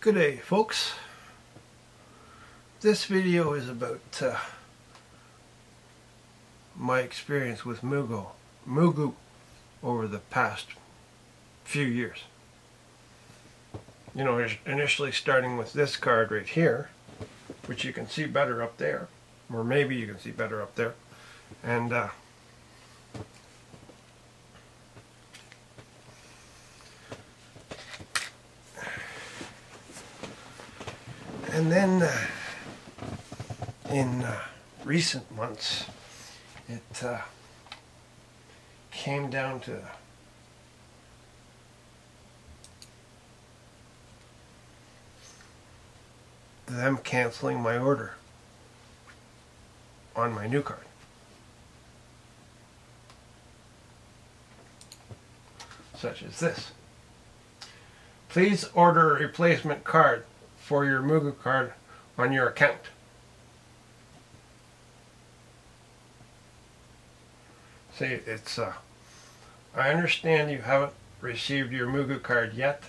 Good day, folks. This video is about my experience with Mogo over the past few years. You know, initially starting with this card right here, which you can see better up there, or maybe you can see better up there, and then in recent months it came down to them canceling my order on my new card. Such as this. Please order a replacement card for your Mogo card on your account. See, it's I understand you haven't received your Mogo card yet.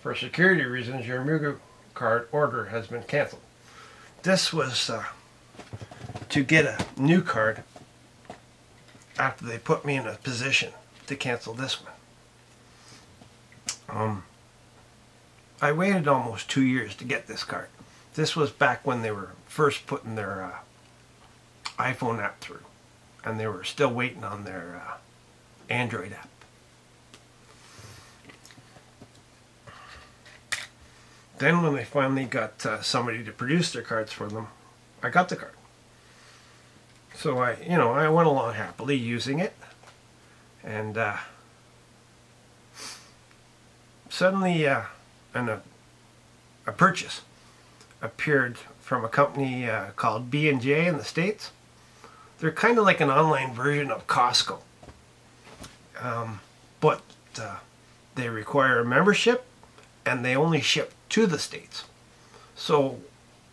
For security reasons, your Mogo card order has been canceled. This was to get a new card after they put me in a position to cancel this one. I waited almost 2 years to get this card. This was back when they were first putting their iPhone app through, and they were still waiting on their Android app. Then when they finally got somebody to produce their cards for them, I got the card. So I went along happily using it, and suddenly a purchase appeared from a company called B&J in the States. They're kind of like an online version of Costco, but they require a membership, and they only ship to the States. So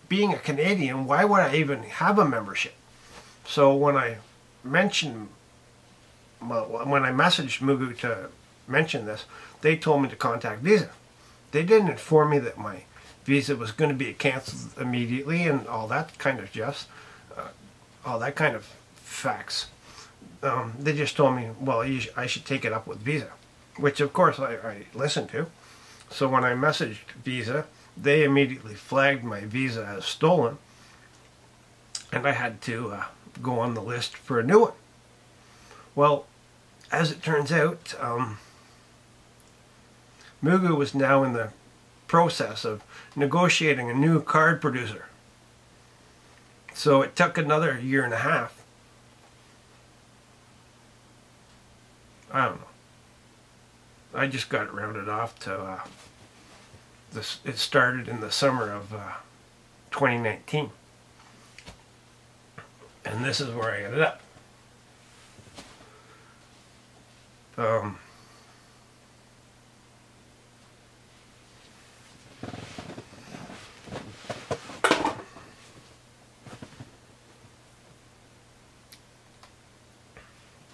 being a Canadian, why would I even have a membership? So when I messaged Mogo to mention this, they told me to contact Visa. They didn't inform me that my Visa was going to be canceled immediately and all that kind of all that kind of facts. They just told me, well, I should take it up with Visa, which of course I listened to. So when I messaged Visa, they immediately flagged my Visa as stolen, and I had to go on the list for a new one. Well, as it turns out, Mogo was now in the process of negotiating a new card producer. So it took another 1.5 years. I don't know. I just got it rounded off to this. It started in the summer of 2019, and this is where I ended up.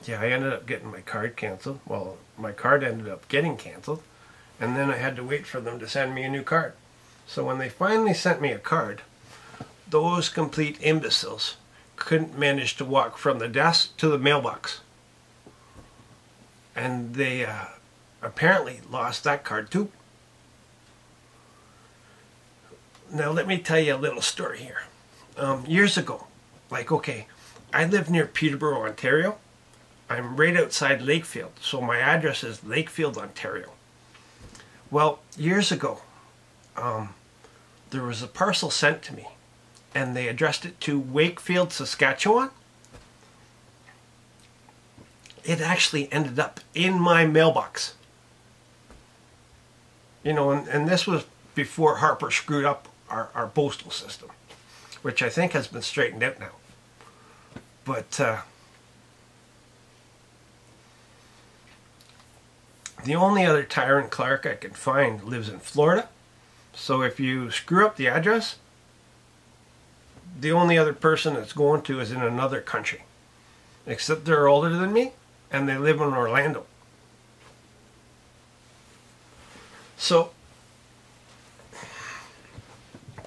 Yeah, I ended up getting my card canceled. Well, my card ended up getting canceled, and then I had to wait for them to send me a new card. So when they finally sent me a card, those complete imbeciles couldn't manage to walk from the desk to the mailbox. And they apparently lost that card too. Now let me tell you a little story here. Years ago, I live near Peterborough, Ontario. I'm right outside Lakefield, so my address is Lakefield, Ontario. Well, years ago, there was a parcel sent to me, and they addressed it to Wakefield, Saskatchewan. It actually ended up in my mailbox. You know, and this was before Harper screwed up our postal system, which I think has been straightened out now. But the only other Tyrant Clark I can find lives in Florida. So if you screw up the address, the only other person it's going to is in another country. Except they're older than me, and they live in Orlando. So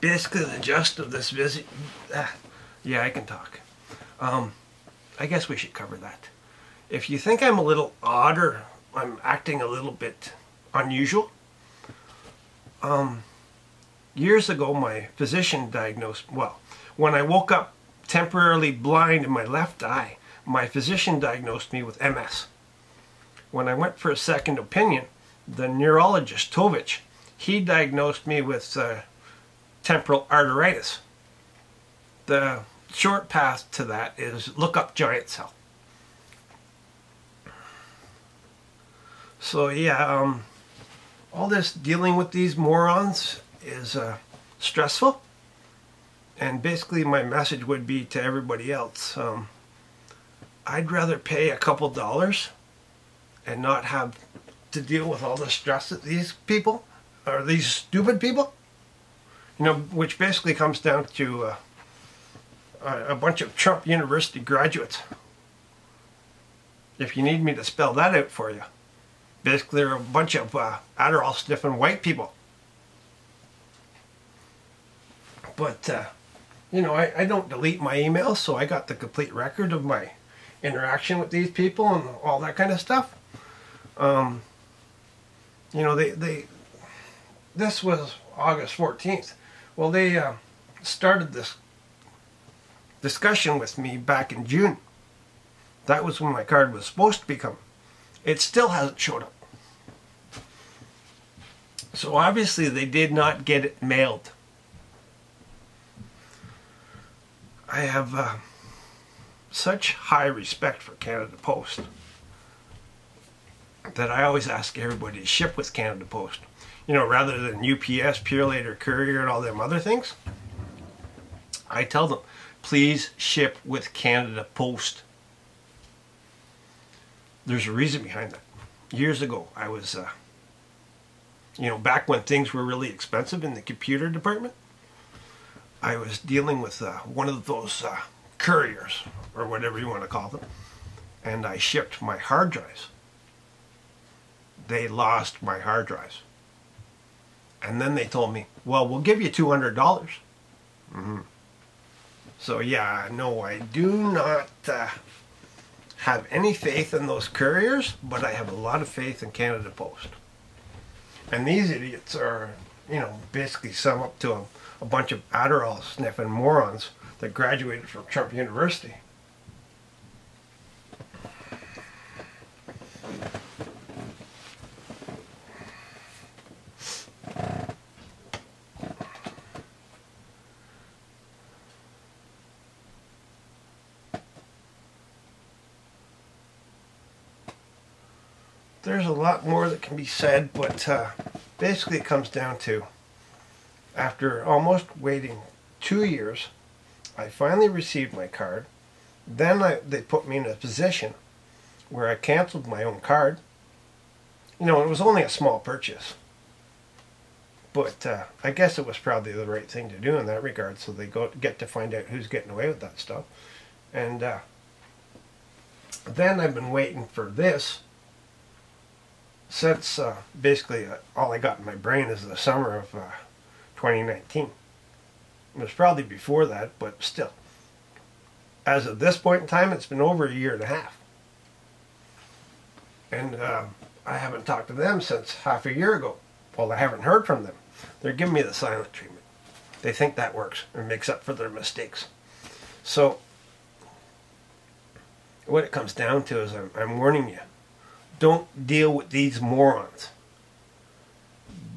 basically the gist of this visit, yeah, I can talk. I guess we should cover that. If you think I'm a little odd or I'm acting a little bit unusual, years ago my physician diagnosed, well, when I woke up temporarily blind in my left eye, my physician diagnosed me with MS. When I went for a second opinion, the neurologist, Tovich, he diagnosed me with temporal arteritis. The short path to that is look up giant cell. So yeah, all this dealing with these morons is stressful. And basically my message would be to everybody else, I'd rather pay a couple dollars and not have to deal with all the stress that these people, or these stupid people, you know, which basically comes down to a bunch of Trump University graduates. If you need me to spell that out for you. Basically they're a bunch of Adderall sniffing white people. But, you know, I don't delete my emails, so I got the complete record of my interaction with these people and all that kind of stuff. You know, this was August 14th. Well, they started this discussion with me back in June. That was when my card was supposed to be coming. It still hasn't showed up. So obviously they did not get it mailed. I have such high respect for Canada Post that I always ask everybody to ship with Canada Post. You know, rather than UPS, Purelator, Courier, and all them other things. I tell them, please ship with Canada Post. There's a reason behind that. Years ago, I was, you know, back when things were really expensive in the computer department, I was dealing with one of those couriers, or whatever you want to call them, and I shipped my hard drives. They lost my hard drives. And then they told me, well, we'll give you $200. Mm-hmm. So yeah, no, I do not have any faith in those couriers, but I have a lot of faith in Canada Post. And these idiots are, you know, basically sum up to a bunch of Adderall sniffing morons that graduated from Trump University. There's a lot more that can be said, but basically it comes down to, after almost waiting 2 years, I finally received my card. Then they put me in a position where I canceled my own card. You know, it was only a small purchase. But I guess it was probably the right thing to do in that regard, so they get to find out who's getting away with that stuff. And then I've been waiting for this since basically all I got in my brain is the summer of 2019. It was probably before that, but still. As of this point in time, it's been over 1.5 years. And I haven't talked to them since half a year ago. Well, I haven't heard from them. They're giving me the silent treatment. They think that works and makes up for their mistakes. So, what it comes down to is I'm warning you. Don't deal with these morons.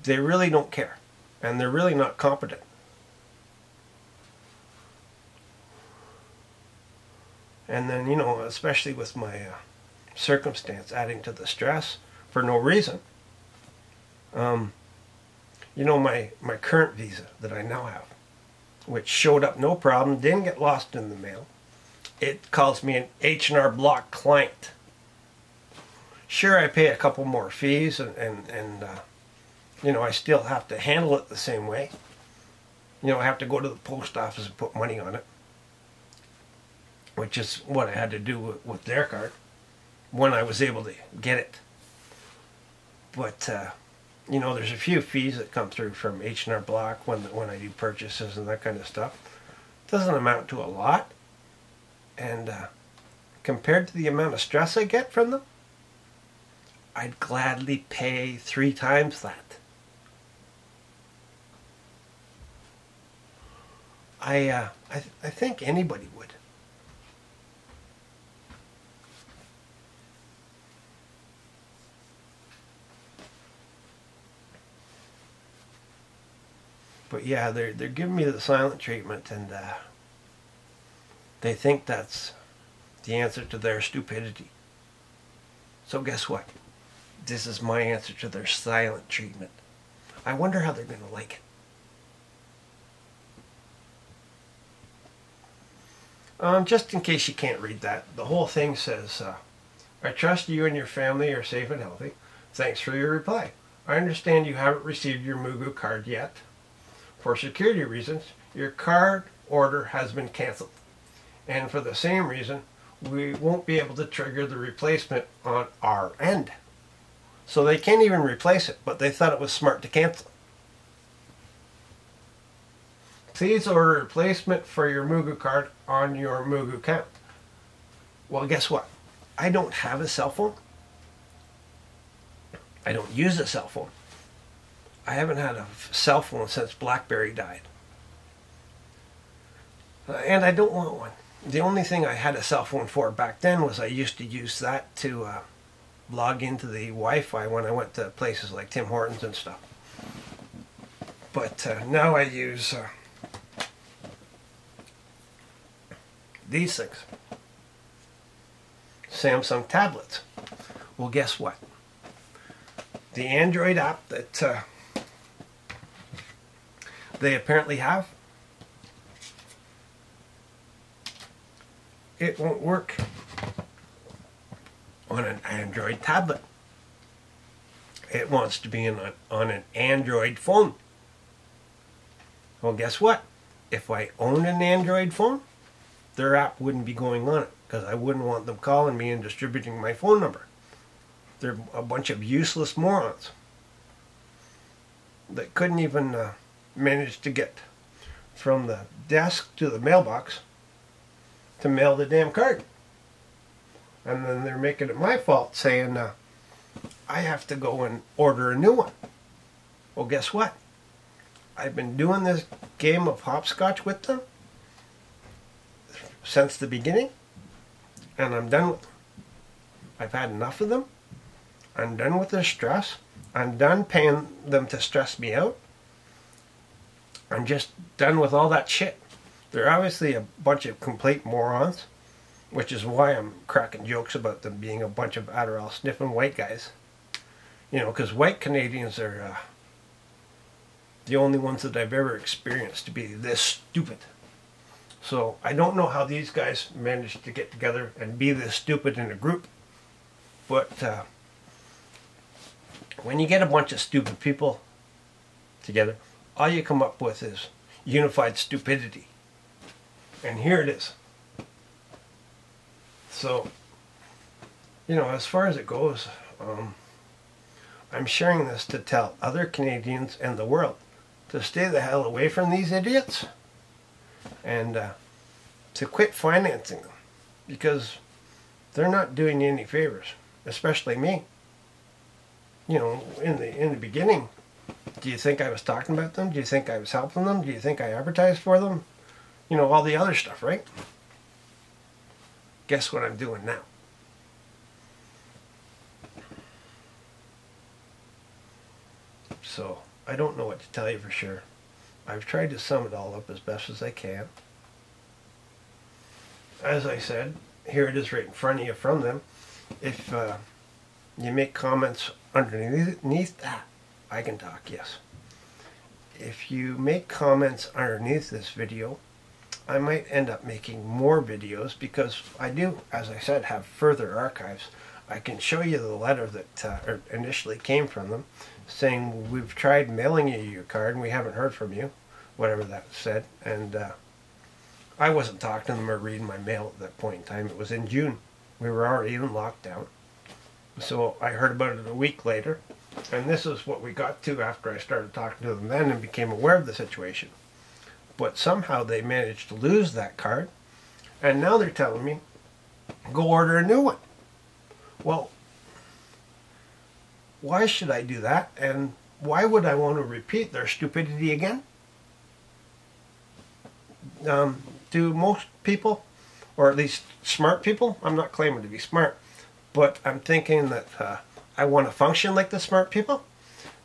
They really don't care. And they're really not competent. And then, you know, especially with my circumstance adding to the stress for no reason. You know, my current visa that I now have, which showed up no problem, didn't get lost in the mail. It calls me an H&R Block client. Sure, I pay a couple more fees and you know, I still have to handle it the same way. You know, I have to go to the post office and put money on it, which is what I had to do with their card when I was able to get it. But You know, there's a few fees that come through from H&R Block when I do purchases and that kind of stuff. It doesn't amount to a lot. And compared to the amount of stress I get from them, I'd gladly pay 3 times that. I think anybody would. But yeah, they're giving me the silent treatment, and they think that's the answer to their stupidity. So guess what? This is my answer to their silent treatment. I wonder how they're going to like it. Just in case you can't read that, the whole thing says, I trust you and your family are safe and healthy. Thanks for your reply. I understand you haven't received your Mogo card yet. For security reasons, your card order has been canceled. And for the same reason, we won't be able to trigger the replacement on our end. So they can't even replace it, but they thought it was smart to cancel. Please order a replacement for your Mogo card on your Mogo account. Well, guess what? I don't have a cell phone. I don't use a cell phone. I haven't had a cell phone since BlackBerry died. And I don't want one. The only thing I had a cell phone for back then was I used to use that to log into the Wi-Fi when I went to places like Tim Hortons and stuff. But now I use these things. Samsung tablets. Well, guess what? The Android app that they apparently have, it won't work on an Android tablet. It wants to be on an Android phone. Well, guess what? If I owned an Android phone, their app wouldn't be going on it, because I wouldn't want them calling me and distributing my phone number. They're a bunch of useless morons that couldn't even manage to get from the desk to the mailbox to mail the damn card. And then they're making it my fault, saying I have to go and order a new one. Well, guess what? I've been doing this game of hopscotch with them since the beginning, and I'm done with them. I've had enough of them. I'm done with their stress. I'm done paying them to stress me out. I'm just done with all that shit. They're obviously a bunch of complete morons, which is why I'm cracking jokes about them being a bunch of Adderall sniffing white guys. You know, because white Canadians are the only ones that I've ever experienced to be this stupid. So I don't know how these guys managed to get together and be this stupid in a group. But when you get a bunch of stupid people together, all you come up with is unified stupidity. And here it is. So, you know, as far as it goes, I'm sharing this to tell other Canadians and the world to stay the hell away from these idiots and to quit financing them, because they're not doing you any favors, especially me. You know, in the beginning, do you think I was talking about them? Do you think I was helping them? Do you think I advertised for them? You know, all the other stuff, right? Guess what I'm doing now? So, I don't know what to tell you for sure. I've tried to sum it all up as best as I can. As I said, here it is right in front of you from them. If you make comments underneath that, I can talk, yes. If you make comments underneath this video, I might end up making more videos, because I do, as I said, have further archives. I can show you the letter that initially came from them, saying we've tried mailing you your card and we haven't heard from you, whatever that said. And I wasn't talking to them or reading my mail at that point in time. It was in June. We were already in lockdown. So I heard about it a week later, And this is what we got to after I started talking to them then and became aware of the situation. But somehow they managed to lose that card, and now they're telling me, go order a new one. Well, why should I do that? And why would I want to repeat their stupidity again? Do most people, or at least smart people, I'm not claiming to be smart, but I'm thinking that I want to function like the smart people.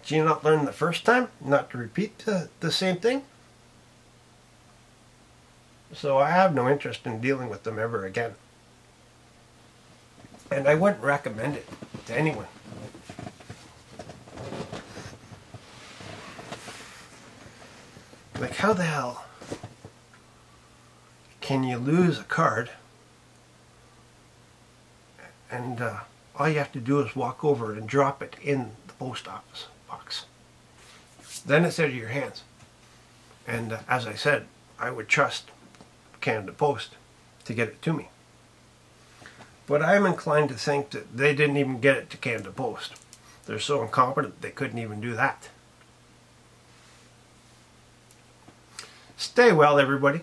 Did you not learn the first time not to repeat the same thing? So I have no interest in dealing with them ever again. And I wouldn't recommend it to anyone. Like, how the hell can you lose a card and all you have to do is walk over and drop it in the post office box? Then it's out of your hands. And as I said, I would trust Canada Post to get it to me. But I'm inclined to think that they didn't even get it to Canada Post. They're so incompetent they couldn't even do that. Stay well, everybody.